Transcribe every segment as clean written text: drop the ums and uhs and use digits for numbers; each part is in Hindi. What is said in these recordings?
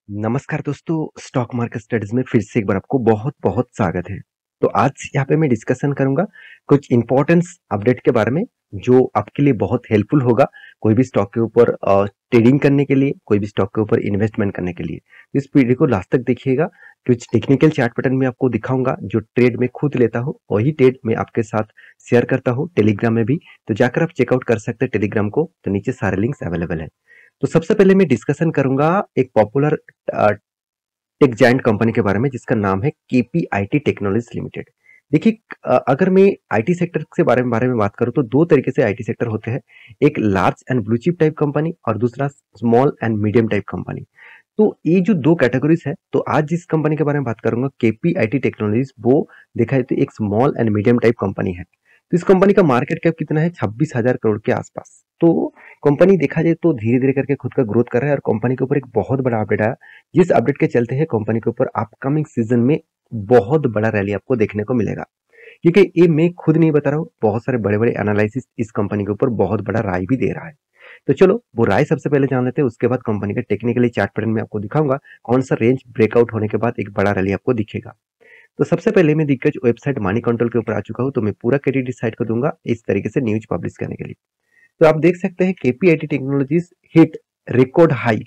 नमस्कार दोस्तों, स्टॉक मार्केट स्टडीज में फिर से एक बार आपको बहुत-बहुत स्वागत है। तो आज यहाँ पे मैं डिस्कशन करूँगा कुछ इम्पोर्टेंस अपडेट के बारे में, जो आपके लिए बहुत हेल्पफुल होगा, कोई भी स्टॉक के ऊपर ट्रेडिंग करने के लिए, कोई भी स्टॉक के ऊपर इन्वेस्टमेंट करने के लिए। इस वीडियो को लास्ट तक देखिएगा, कुछ टेक्निकल चार्ट पैटर्न में आपको दिखाऊँगा, जो ट्रेड मैं खुद लेता हूँ, वही ट्रेड मैं आपके साथ शेयर करता हूँ टेलीग्राम में भी। तो जाकर आप चेकआउट कर सकते हैं टेलीग्राम को, तो नीचे सारे लिंक्स अवेलेबल है। तो सबसे पहले मैं डिस्कशन करूँगा एक पॉपुलर अ, टेक जायंट कंपनी के बारे में, जिसका नाम है केपीआईटी टेक्नोलॉजीज लिमिटेड। देखिए, अगर मैं आईटी सेक्टर के बारे में बात करूं तो दो तरीके से आईटी सेक्टर होते हैं। एक large and blue chip type company और दूसरा small and medium type company. तो ये जो दो कैटेगरीज है, तो आज जिस कंपनी के बारे में बात करूंगा केपीआईटी टेक्नोलॉजीज, वो देखा जाए तो एक small and medium type company है। तो इस कंपनी का मार्केट कैप कितना है? 26,000 करोड़ के आसपास। तो कंपनी देखा जाए तो धीरे धीरे करके खुद का ग्रोथ कर रहा है, और कंपनी के ऊपर एक बहुत बड़ा अपडेट आया, जिस अपडेट के चलते हैं कंपनी के ऊपर अपकमिंग सीजन में बहुत बड़ा रैली आपको देखने को मिलेगा। क्योंकि ये मैं खुद नहीं बता रहा हूँ, बहुत सारे बड़े बड़े एनालिसिस इस कंपनी के ऊपर बहुत बड़ा राय भी दे रहा है। तो चलो वो राय सबसे पहले जान लेते हैं, उसके बाद कंपनी का टेक्निकली चार्ट पैटर्न में आपको दिखाऊंगा कौन सा रेंज ब्रेकआउट होने के बाद एक बड़ा रैली आपको दिखेगा। तो सबसे पहले मैं दिग्गज वेबसाइट मनी कंट्रोल के ऊपर आ चुका हूँ, तो मैं पूरा क्रेडिट इस साइट को दूंगा इस तरीके से न्यूज पब्लिश करने के लिए। तो आप देख सकते हैं KPIT technologies hit record high.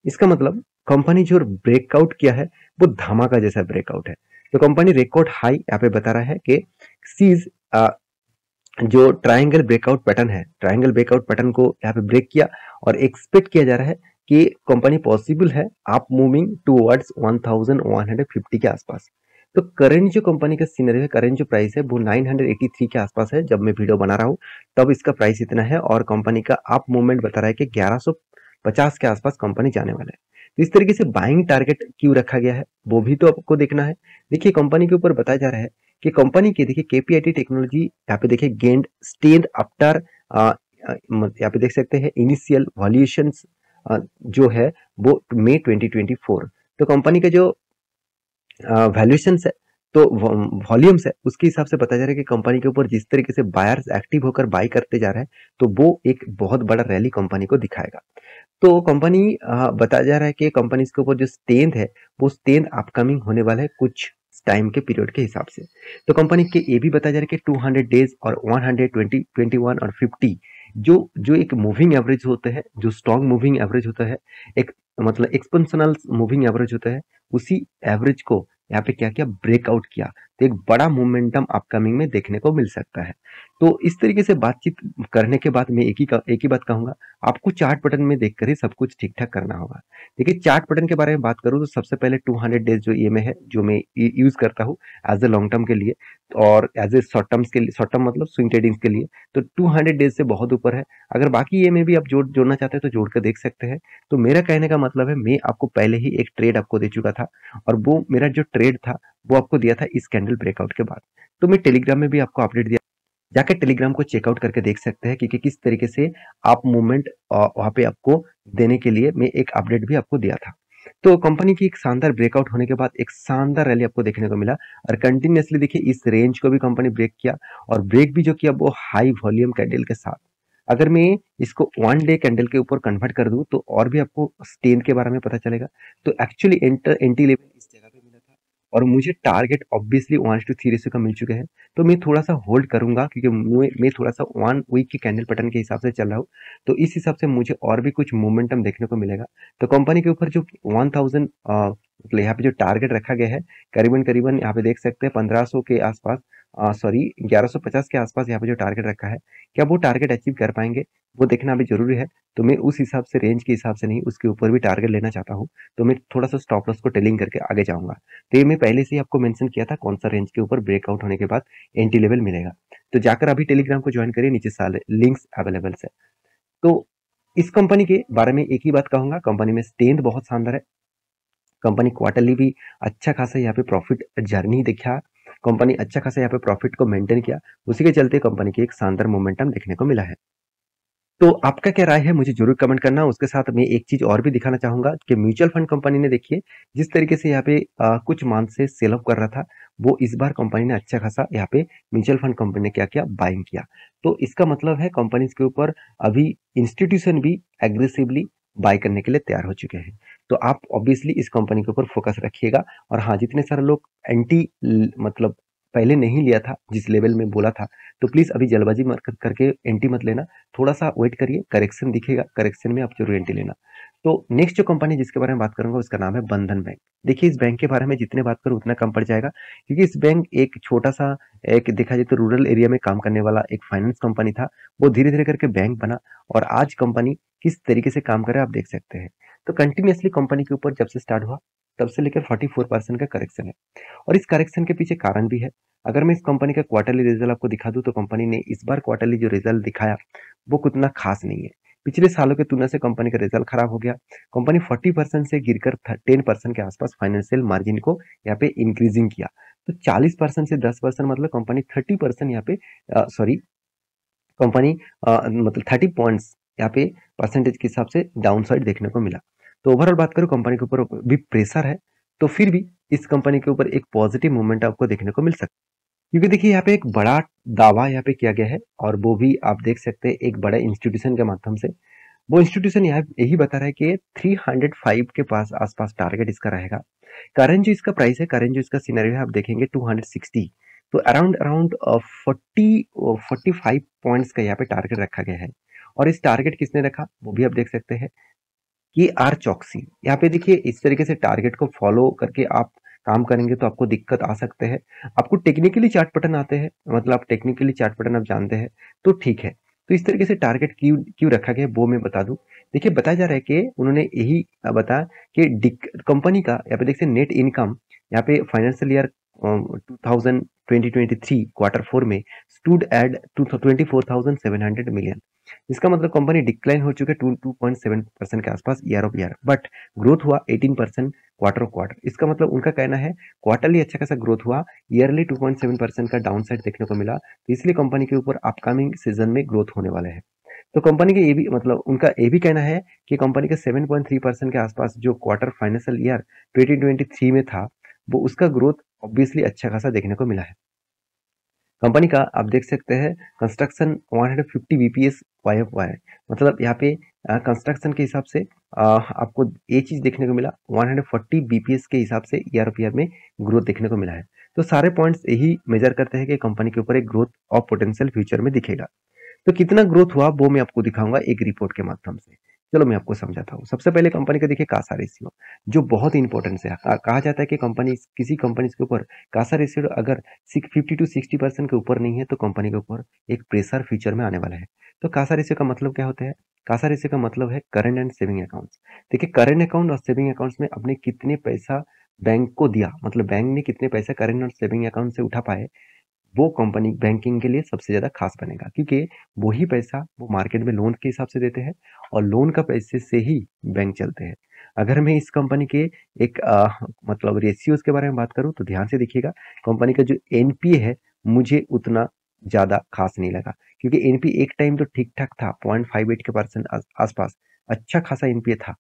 इसका मतलब कंपनी जो ब्रेकआउट किया है वो धमाका जैसा ब्रेकआउट है। तो कंपनी रिकॉर्ड हाई यहाँ पे बता रहा है कि सीज जो ट्रायंगल ब्रेकआउट पैटर्न है, ट्रायंगल ब्रेकआउट पैटर्न को यहाँ पे ब्रेक किया, और एक्सपेक्ट किया जा रहा है कि कंपनी पॉसिबल है आप मूविंग टूवर्ड्स 1150 के आसपास। तो करंट जो कंपनी का सीनरी है, करंट जो प्राइस है वो 983 के आसपास है। जब मैं वीडियो बना रहा हूँ तब इसका प्राइस इतना है, और कंपनी का अप मूवमेंट बता रहा है कि 1150 के आसपास कंपनी जाने वाला है। तो इस तरीके से बाइंग टारगेट क्यों रखा गया है वो भी तो आपको देखना है। देखिए, कंपनी के ऊपर बताया जा रहा है कि कंपनी की, देखिए केपीआईटी टेक्नोलॉजी यहाँ पे देखिए गेंड स्ट्रेंथ आफ्टर, यहाँ पे देख सकते हैं इनिशियल वैल्यूएशंस जो है वो मई 2024। तो कंपनी का जो वैल्यूएशंस है, तो वॉल्यूम्स है, उसके हिसाब से बताया जा रहा है कि कंपनी के ऊपर जिस तरीके से बायर्स एक्टिव होकर बाय करते जा रहे हैं, तो वो एक बहुत बड़ा रैली कंपनी को दिखाएगा। तो कंपनी बताया जा रहा है कि कंपनी के ऊपर जो स्ट्रेंथ है वो स्ट्रेंथ अपकमिंग होने वाला है कुछ टाइम के पीरियड के हिसाब से। तो कंपनी के ये भी बताया जा रहा है कि 200 डेज और 120, 21 और 50 जो जो एक मूविंग एवरेज होता है, जो स्ट्रॉन्ग मूविंग एवरेज होता है, एक मतलब एक्सपोनेंशियल मूविंग एवरेज होता है, उसी एवरेज को यहाँ पे क्या किया, ब्रेकआउट किया। तो एक बड़ा मोमेंटम अपकमिंग में देखने को मिल सकता है। तो इस तरीके से बातचीत करने के बाद मैं एक ही बात कहूंगा, आपको चार्ट पैटर्न में देखकर ही सब कुछ ठीक ठाक करना होगा। देखिए, चार्ट पैटर्न के बारे में बात करूँ तो सबसे पहले 200 डेज जो ईएमए है, जो मैं यूज करता हूँ एज ए लॉन्ग टर्म के लिए, और एज ए शॉर्ट टर्म्स के लिए, शॉर्ट टर्म मतलब स्विंग ट्रेडिंग के लिए, तो 200 डेज से बहुत ऊपर है। अगर बाकी ईएमए भी आप जोड़ना चाहते हैं तो जोड़ कर देख सकते हैं। तो मेरा कहने का मतलब है, मैं आपको पहले ही एक ट्रेड आपको दे चुका था, और वो मेरा जो ट्रेड था वो आपको दिया था इस कैंडल ब्रेकआउट के बाद। तो मैं टेलीग्राम में भी आपको अपडेट दिया, जाकर टेलीग्राम को चेकआउट करके देख सकते हैं कि किस तरीके से आप मूवमेंट वहां पे आपको देने के लिए मैं एक अपडेट भी आपको दिया था। तो कंपनी की एक शानदार ब्रेकआउट होने के बाद एक शानदार रैली आपको देखने को मिला, और कंटिन्यूअसली देखिए इस रेंज को भी कंपनी ब्रेक किया, और ब्रेक भी जो किया वो हाई वॉल्यूम कैंडल के साथ। अगर मैं इसको 1 डे कैंडल के ऊपर कन्वर्ट कर दूं तो और भी आपको स्ट्रेंथ के बारे में पता चलेगा। तो एक्चुअली एंटी लेवल इस जगह पे मिला था, और मुझे टारगेट ऑब्वियसली 1:3 रेशियो का मिल चुके हैं। तो मैं थोड़ा सा होल्ड करूंगा, क्योंकि मैं थोड़ा सा 1 वीक के कैंडल पैटर्न के हिसाब से चल रहा हूँ। तो इस हिसाब से मुझे और भी कुछ मोमेंटम देखने को मिलेगा। तो कंपनी के ऊपर जो 1000 मतलब यहाँ पे जो टारगेट रखा गया है, करीबन करीबन यहाँ पे देख सकते हैं 1500 के आसपास, सॉरी 1150 के आसपास यहाँ पे जो टारगेट रखा है, क्या वो टारगेट अचीव कर पाएंगे वो देखना अभी जरूरी है। तो मैं उस हिसाब से, रेंज के हिसाब से नहीं, उसके ऊपर भी टारगेट लेना चाहता हूँ। तो मैं थोड़ा सा स्टॉप लॉस को टेलिंग करके आगे जाऊंगा। तो ये मैं पहले से ही आपको मेंशन किया था कौन सा रेंज के ऊपर ब्रेकआउट होने के बाद एंटी लेवल मिलेगा। तो जाकर अभी टेलीग्राम को ज्वाइन करिए, नीचे सारे लिंक्स अवेलेबल है। तो इस कंपनी के बारे में एक ही बात कहूंगा, कंपनी में स्ट्रेंथ बहुत शानदार है। कंपनी क्वार्टरली भी अच्छा खासा यहाँ पे प्रॉफिट जर्नी दिखा, कंपनी अच्छा खासा यहाँ पे प्रॉफिट को मेंटेन किया, उसी के चलते कंपनी की एक शानदार मोमेंटम देखने को मिला है। तो आपका क्या राय है मुझे जरूर कमेंट करना। उसके साथ मैं एक चीज और भी दिखाना चाहूंगा कि म्यूचुअल फंड कंपनी ने, देखिए जिस तरीके से यहाँ पे कुछ मंथ से सेल ऑफ कर रहा था, वो इस बार कंपनी ने अच्छा खासा यहाँ पे म्यूचुअल फंड कंपनी ने क्या किया, बाइंग किया। तो इसका मतलब है कंपनी के ऊपर अभी इंस्टीट्यूशन भी एग्रेसिवली बाय करने के लिए तैयार हो चुके हैं। तो आप ऑब्वियसली इस कंपनी के ऊपर फोकस रखिएगा। और हाँ, जितने सारे लोग एंटी मतलब पहले नहीं लिया था जिस लेवल में बोला था, तो प्लीज अभी जल्दबाजी मत करके एंटी मत लेना, थोड़ा सा वेट करिए, करेक्शन दिखेगा, करेक्शन में आप जरूर एंटी लेना। तो नेक्स्ट जो कंपनी जिसके बारे में बात करूंगा उसका नाम है बंधन बैंक। देखिए, इस बैंक के बारे में जितने बात करूं उतना कम पड़ जाएगा, क्योंकि इस बैंक एक छोटा सा, एक देखा जाए तो रूरल एरिया में काम करने वाला एक फाइनेंस कंपनी था। वो धीरे धीरे करके बैंक बना, और आज कंपनी किस तरीके से काम करे आप देख सकते हैं। तो कंटिन्यूअसली कंपनी के ऊपर जब से स्टार्ट हुआ तब से लेकर 44% का करेक्शन है, और इस करेक्शन के पीछे कारण भी है। अगर मैं इस कंपनी का क्वार्टरली रिजल्ट आपको दिखा दूं, तो कंपनी ने इस बार क्वार्टरली जो रिजल्ट दिखाया वो उतना खास नहीं है। पिछले सालों की तुलना से कंपनी का रिजल्ट खराब हो गया। कंपनी 40% से गिरकर 10% के आसपास फाइनेंशियल मार्जिन को यहाँ पे इंक्रीजिंग किया। तो 40% से 10% मतलब कंपनी 30% यहाँ पे, सॉरी, कंपनी मतलब 30 पॉइंट्स यहाँ पे परसेंटेज के हिसाब से डाउन साइड देखने को मिला। तो ओवरऑल बात करूँ, कंपनी के ऊपर भी प्रेशर है, तो फिर भी इस कंपनी के ऊपर एक पॉजिटिव मूवमेंट आपको देखने को मिल सकता है। क्योंकि देखिए, यहाँ पे एक बड़ा दावा यहाँ पे किया गया है, और वो भी आप देख सकते हैं एक बड़े इंस्टीट्यूशन के माध्यम से। वो इंस्टीट्यूशन यहाँ यही बता रहा है कि 305 के पास आसपास टारगेट इसका रहेगा। करंट जो इसका प्राइस है, करंट जो इसका सिनेरियो है, आप देखेंगे 260। तो अराउंड अराउंड 45 पॉइंट्स का यहाँ पे टारगेट रखा गया है। और इस टारगेट किसने रखा वो भी आप देख सकते हैं, कि आर चौकसी। यहाँ पे देखिए, इस तरीके से टारगेट को फॉलो करके आप काम करेंगे तो आपको दिक्कत आ सकते हैं। आपको टेक्निकली चार्ट पैटर्न आते हैं, मतलब आप टेक्निकली चार्ट पैटर्न आप जानते हैं, तो ठीक है। तो इस तरीके से टारगेट क्यों क्यों रखा गया वो मैं बता दूं। देखिए, बताया जा रहा है कि उन्होंने यही बताया कि कंपनी का यहाँ पे देखिए नेट इनकम, यहाँ पे फाइनेंशियल ईयर 2023 क्वार्टर 4 में स्टूड एट 24,700 मिलियन। इसका मतलब कंपनी डिक्लाइन हो चुके 2.7% के आसपास year of year, but growth हुआ 18% क्वार्टर ऑफ क्वार्टर। इसका मतलब उनका कहना है क्वार्टरली अच्छा खासा ग्रोथ हुआ, ईयरली 2.7% का डाउन साइड देखने को मिला, तो इसलिए कंपनी के ऊपर अपकमिंग सीजन में ग्रोथ होने वाले है। तो कंपनी के ये भी मतलब उनका ये भी कहना है कि कंपनी का 7.3% के आसपास जो क्वार्टर फाइनेंशियल ईयर 2023 में था, वो उसका ग्रोथ ऑब्वियसली अच्छा खासा देखने को मिला है। कंपनी का आप देख सकते हैं construction 150 BPS Y of Y, मतलब यहाँ पे कंस्ट्रक्शन के हिसाब से आपको ये चीज देखने को मिला, 140 बीपीएस के हिसाब से ईयर ऑफ ईयर में ग्रोथ देखने को मिला है। तो सारे पॉइंट्स यही मेजर करते हैं कि कंपनी के ऊपर एक ग्रोथ और पोटेंशियल फ्यूचर में दिखेगा। तो कितना ग्रोथ हुआ वो मैं आपको दिखाऊंगा एक रिपोर्ट के माध्यम से। चलो मैं आपको समझाता हूँ। सबसे पहले कंपनी का देखिए कासा रेशियो, जो बहुत इंपॉर्टेंट है। कहा जाता है कि कंपनी, किसी कंपनी के ऊपर कासा रेशियो अगर 50 to 60% के ऊपर नहीं है तो कंपनी के ऊपर एक प्रेशर फ्यूचर में आने वाला है। तो कासा रेशियो का मतलब क्या होता है? कासा रेशियो का मतलब है करंट एंड सेविंग अकाउंट्स। देखिए, करंट अकाउंट और सेविंग अकाउंट्स में आपने कितने पैसा बैंक को दिया, मतलब बैंक ने कितने पैसा करंट और सेविंग अकाउंट से उठा पाए, वो कंपनी बैंकिंग के लिए सबसे ज्यादा खास बनेगा, क्योंकि वही पैसा वो मार्केट में लोन के हिसाब से देते हैं, और लोन का पैसे से ही बैंक चलते हैं। अगर मैं इस कंपनी के एक मतलब रेशियोज के बारे में बात करूं तो ध्यान से देखिएगा। कंपनी का जो एनपीए है मुझे उतना ज्यादा खास नहीं लगा, क्योंकि एनपीए एक टाइम तो ठीक ठाक था, 0.58 के परसेंट आसपास अच्छा खासा एनपीए था।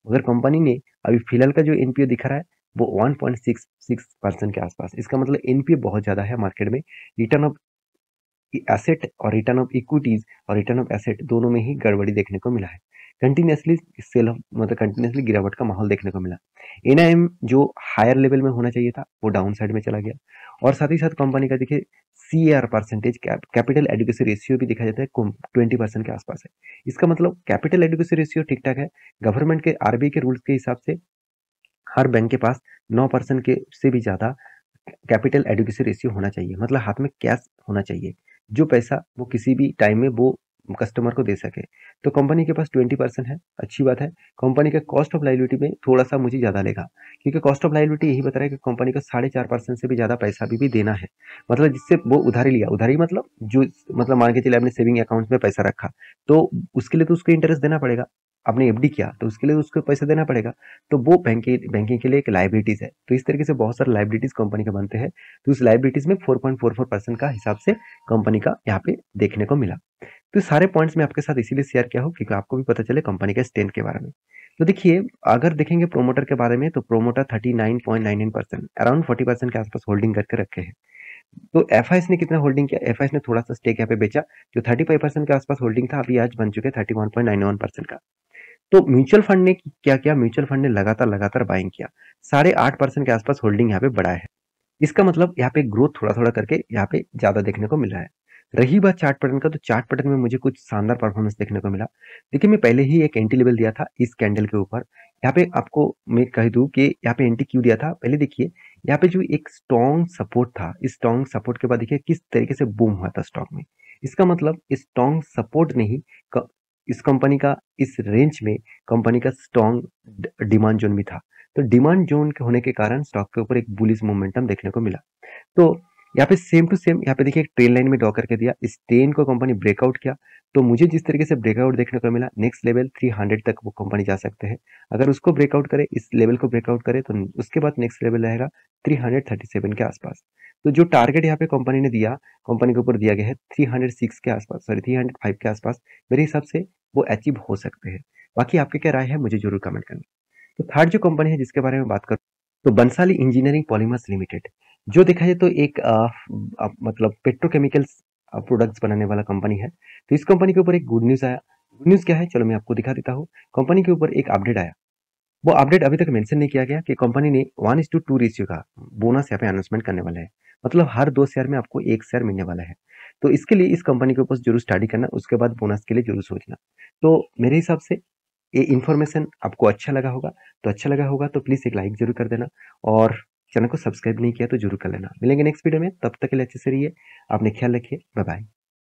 मगर कंपनी ने अभी फिलहाल का जो एनपीए दिख रहा है वो 1.66% के आसपास। इसका मतलब एनपीए बहुत ज्यादा है मार्केट में। रिटर्न ऑफ एसेट और रिटर्न ऑफ इक्विटीज और रिटर्न ऑफ एसेट दोनों में ही गड़बड़ी देखने को मिला है। कंटिन्यूसली सेल ऑफ मतलब कंटिन्यूसली गिरावट का माहौल देखने को मिला। एनआईएम जो हायर लेवल में होना चाहिए था वो डाउन साइड में चला गया। और साथ ही साथ कंपनी का देखिए CR percentage, capital adequacy ratio भी देखा जाता है 20% के आसपास है। इसका मतलब कैपिटल एडुकेसी रेशियो ठीक ठाक है। गवर्नमेंट के आरबीआई के रूल्स के हिसाब से हर बैंक के पास 9% के से भी ज्यादा कैपिटल एडुकेसी रेशियो होना चाहिए, मतलब हाथ में कैश होना चाहिए, जो पैसा वो किसी भी टाइम में वो कस्टमर को दे सके। तो कंपनी के पास 20% है, अच्छी बात है। कंपनी का कॉस्ट ऑफ लाइबिलिटी में थोड़ा सा मुझे ज्यादा लेगा, क्योंकि कॉस्ट ऑफ लाइबिलिटी यही बता रहा है कि कंपनी को 4.5% से भी ज्यादा पैसा भी देना है, मतलब जिससे वो उधारी लिया, उधारी मतलब जो, मतलब मान के चलिए आपने सेविंग अकाउंट में पैसा रखा, तो उसके लिए तो उसको इंटरेस्ट देना पड़ेगा। आपने एफडी किया तो उसके लिए उसको पैसा देना पड़ेगा, तो वो बैंकिंग के लिए एक लाइबिलिटीज है। तो इस तरीके से बहुत सारे लाइबिलिटीज कंपनी के बनते हैं। तो उस लाइबिलिटीज में 4.44% का हिसाब से कंपनी का यहाँ पे देखने को मिला। तो सारे पॉइंट्स मैं आपके साथ इसीलिए शेयर किया हूँ क्योंकि आपको भी पता चले कंपनी के स्ट्रेंथ के बारे में। तो देखिए, अगर देखेंगे प्रोमोटर के बारे में, तो प्रोमोटर 39.99% अराउंड 40% के आसपास होल्डिंग करके रखे हैं। तो एफआईएस ने कितना होल्डिंग किया? एफआईएस ने थोड़ा सा स्टेक यहाँ पे बेचा, जो 35% के आसपास होल्डिंग था, अभी आज बन चुके 31.91% का। तो म्यूचुअल फंड ने क्या किया, म्यूचुअल फंड ने लगातार बाइंग किया, 8.5% के आसपास होल्डिंग यहाँ पे बढ़ा है। इसका मतलब यहाँ पे ग्रोथ थोड़ा-थोड़ा करके यहाँ पे ज़्यादा देखने को मिल रहा है। रही बात चार्ट पैटर्न का, तो चार्ट पैटर्न में मुझे कुछ शानदार परफॉर्मेंस देखने को मिला। देखिए, मैं पहले ही एक एंट्री लेवल दिया था इस कैंडल के ऊपर। यहाँ पे आपको मैं कह दूँ कि यहाँ पे एंट्री क्यों दिया था? पहले देखिए, यहाँ पे जो एक स्ट्रॉन्ग सपोर्ट था, इस स्ट्रॉन्ग सपोर्ट के बाद देखिए किस तरीके से बूम हुआ था स्टॉक में। इसका मतलब स्ट्रॉन्ग सपोर्ट ने ही क इस कंपनी का, इस रेंज में कंपनी का स्ट्रॉन्ग डिमांड जोन भी था। तो डिमांड जोन के होने के कारण स्टॉक के ऊपर एक बुलिश मोमेंटम देखने को मिला। तो यहाँ पे सेम टू सेम यहाँ पे देखिए एक ट्रेन लाइन में ड्रॉ करके दिया, इस ट्रेन को कंपनी ब्रेकआउट किया। तो मुझे जिस तरीके से ब्रेकआउट देखने को मिला, नेक्स्ट लेवल 300 तक वो कंपनी जा सकते हैं। अगर उसको ब्रेकआउट करे, इस लेवल को ब्रेकआउट करे, तो उसके बाद नेक्स्ट लेवल रहेगा 337 के आसपास। तो जो टारगेट यहाँ पे कंपनी ने दिया, कंपनी के ऊपर दिया गया है 306 के आसपास, सॉरी 305 के आसपास, मेरे हिसाब से वो अचीव हो सकते हैं। बाकी आपकी क्या राय है, मुझे जरूर कमेंट करना। तो थर्ड जो कंपनी है जिसके बारे में बात करूँ, तो बंसाली इंजीनियरिंग पॉलीमर्स लिमिटेड, जो देखा जाए तो एक मतलब पेट्रोकेमिकल्स प्रोडक्ट्स बनाने वाला कंपनी है। तो इस कंपनी के ऊपर एक गुड न्यूज़ आया। गुड न्यूज़ क्या है, चलो मैं आपको दिखा देता हूँ। कंपनी के ऊपर एक अपडेट आया। वो अपडेट अभी तक मेंशन नहीं किया गया कि कंपनी ने 1:2 रेशियो का बोनस यहाँ पे अनाउंसमेंट करने वाला है। मतलब हर 2 शेयर में आपको 1 शेयर मिलने वाला है। तो इसके लिए इस कंपनी के ऊपर जरूर स्टडी करना, उसके बाद बोनस के लिए जरूर सोचना। तो मेरे हिसाब से ये इन्फॉर्मेशन आपको अच्छा लगा होगा, तो अच्छा लगा होगा तो प्लीज़ एक लाइक ज़रूर कर देना, और चैनल को सब्सक्राइब नहीं किया तो ज़रूर कर लेना। मिलेंगे नेक्स्ट वीडियो में, तब तक के लिए अच्छे से रहिए, अपने ख्याल रखिए, बाय बाय।